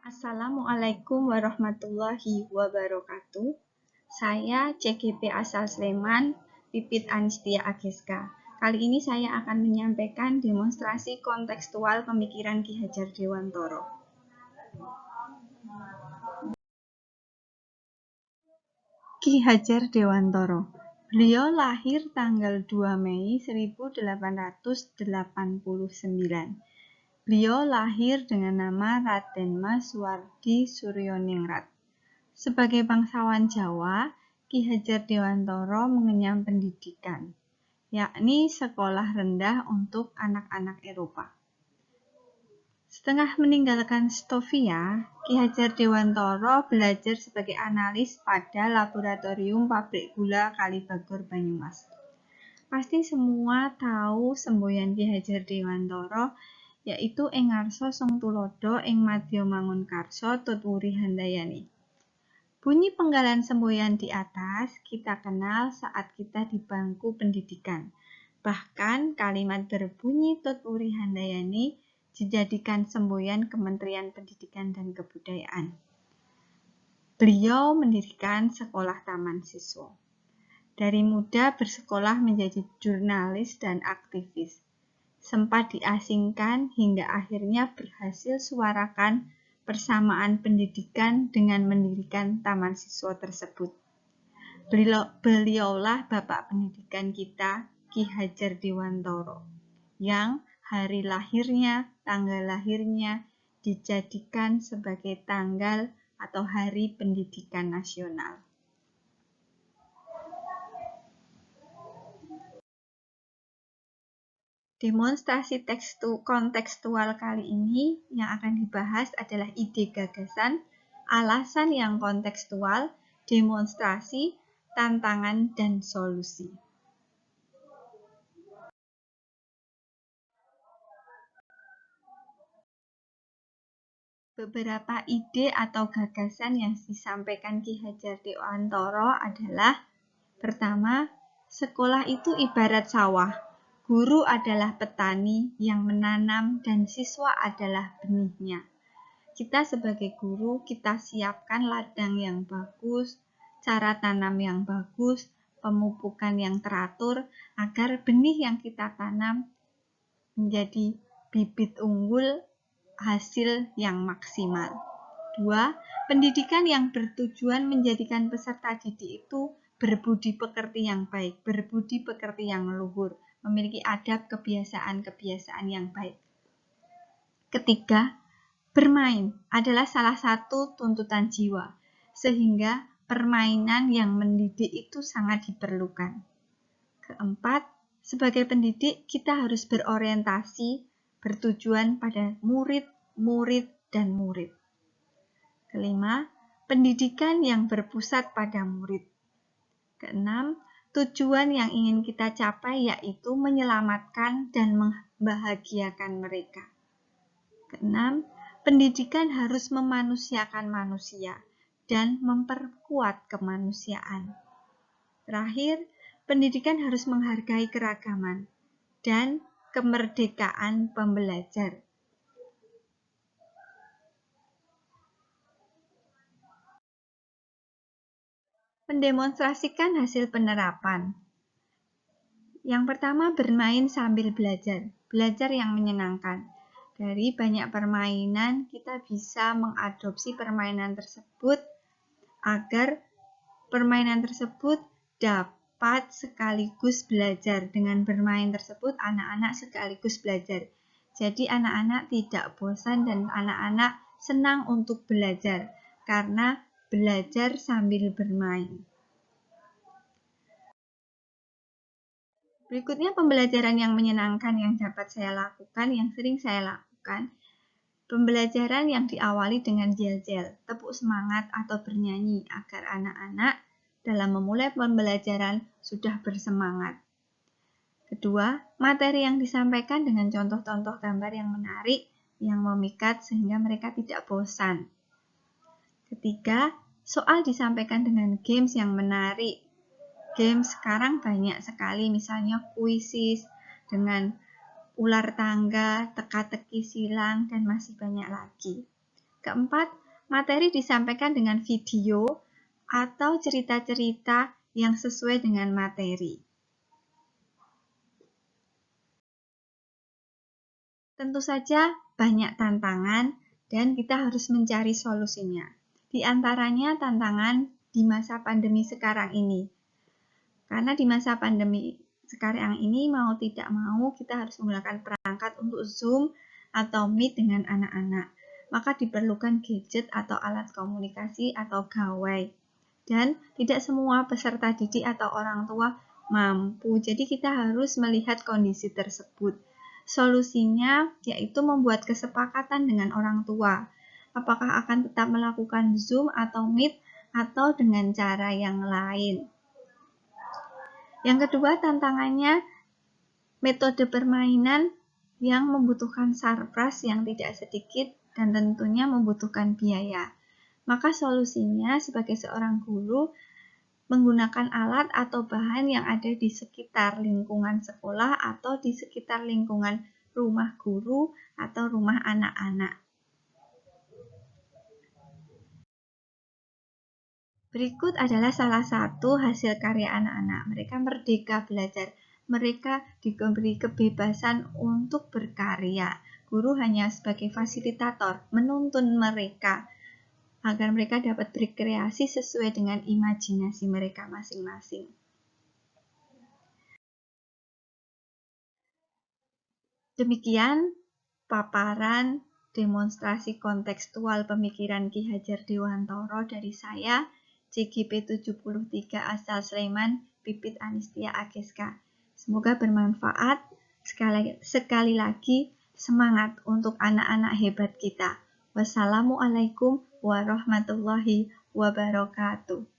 Assalamualaikum warahmatullahi wabarakatuh. Saya CGP asal Sleman, Pipit Anistia Ageska. Kali ini saya akan menyampaikan demonstrasi kontekstual pemikiran Ki Hajar Dewantara. Ki Hajar Dewantara. Beliau lahir tanggal 2 Mei 1889. Beliau lahir dengan nama Raden Mas Wardi Suryoningrat. Sebagai bangsawan Jawa, Ki Hajar Dewantara mengenyam pendidikan, yakni sekolah rendah untuk anak-anak Eropa. Setelah meninggalkan Stovia, Ki Hajar Dewantara belajar sebagai analis pada Laboratorium Pabrik Gula Kalibagor Banyumas. Pasti semua tahu semboyan Ki Hajar Dewantara, yaitu ing ngarsa Song Tulodo ing Madya Mangunkarsa Tutwuri Handayani. Bunyi penggalan semboyan di atas kita kenal saat kita di bangku pendidikan. Bahkan kalimat berbunyi Tutwuri Handayani dijadikan semboyan Kementerian Pendidikan dan Kebudayaan. Beliau mendirikan sekolah taman siswa. Dari muda bersekolah menjadi jurnalis dan aktivis. Sempat diasingkan hingga akhirnya berhasil suarakan persamaan pendidikan dengan mendirikan taman siswa tersebut. Beliaulah bapak pendidikan kita, Ki Hajar Dewantara, yang hari lahirnya, tanggal lahirnya dijadikan sebagai tanggal atau Hari Pendidikan Nasional. Demonstrasi kontekstual kali ini yang akan dibahas adalah ide gagasan, alasan yang kontekstual, demonstrasi, tantangan, dan solusi. Beberapa ide atau gagasan yang disampaikan Ki Hajar Dewantara adalah: pertama, sekolah itu ibarat sawah. Guru adalah petani yang menanam dan siswa adalah benihnya. Kita sebagai guru, kita siapkan ladang yang bagus, cara tanam yang bagus, pemupukan yang teratur, agar benih yang kita tanam menjadi bibit unggul, hasil yang maksimal. 2. Pendidikan yang bertujuan menjadikan peserta didik itu berbudi pekerti yang baik, berbudi pekerti yang luhur, memiliki adab kebiasaan-kebiasaan yang baik. Ketiga, bermain adalah salah satu tuntutan jiwa, sehingga permainan yang mendidik itu sangat diperlukan. Keempat, sebagai pendidik kita harus berorientasi, bertujuan pada murid, dan murid. Kelima, pendidikan yang berpusat pada murid. Keenam, tujuan yang ingin kita capai yaitu menyelamatkan dan membahagiakan mereka. Keenam, pendidikan harus memanusiakan manusia dan memperkuat kemanusiaan. Terakhir, pendidikan harus menghargai keragaman dan kemerdekaan pembelajar. Mendemonstrasikan hasil penerapan. Yang pertama, bermain sambil belajar. Belajar yang menyenangkan. Dari banyak permainan, kita bisa mengadopsi permainan tersebut agar permainan tersebut dapat sekaligus belajar. Dengan bermain tersebut, anak-anak sekaligus belajar. Jadi anak-anak tidak bosan dan anak-anak senang untuk belajar karena belajar sambil bermain. Berikutnya pembelajaran yang menyenangkan yang dapat saya lakukan, yang sering saya lakukan. Pembelajaran yang diawali dengan yel-yel, tepuk semangat atau bernyanyi agar anak-anak dalam memulai pembelajaran sudah bersemangat. Kedua, materi yang disampaikan dengan contoh-contoh gambar yang menarik, yang memikat sehingga mereka tidak bosan. Ketiga, soal disampaikan dengan games yang menarik. Games sekarang banyak sekali, misalnya kuisis dengan ular tangga, teka-teki silang, dan masih banyak lagi. Keempat, materi disampaikan dengan video atau cerita-cerita yang sesuai dengan materi. Tentu saja banyak tantangan dan kita harus mencari solusinya. Di antaranya tantangan di masa pandemi sekarang ini. Karena di masa pandemi sekarang ini mau tidak mau kita harus menggunakan perangkat untuk Zoom atau Meet dengan anak-anak. Maka diperlukan gadget atau alat komunikasi atau gawai. Dan tidak semua peserta didik atau orang tua mampu. Jadi kita harus melihat kondisi tersebut. Solusinya yaitu membuat kesepakatan dengan orang tua. Apakah akan tetap melakukan Zoom atau Meet atau dengan cara yang lain. Yang kedua tantangannya metode permainan yang membutuhkan sarpras yang tidak sedikit dan tentunya membutuhkan biaya. Maka solusinya sebagai seorang guru menggunakan alat atau bahan yang ada di sekitar lingkungan sekolah atau di sekitar lingkungan rumah guru atau rumah anak-anak. Berikut adalah salah satu hasil karya anak-anak. Mereka merdeka belajar. Mereka diberi kebebasan untuk berkarya. Guru hanya sebagai fasilitator, menuntun mereka agar mereka dapat berkreasi sesuai dengan imajinasi mereka masing-masing. Demikian paparan demonstrasi kontekstual pemikiran Ki Hajar Dewantara dari saya, CGP 73 asal Sleman, Pipit Anistia Ageska. Semoga bermanfaat. Sekali lagi, semangat untuk anak-anak hebat kita. Wassalamualaikum warahmatullahi wabarakatuh.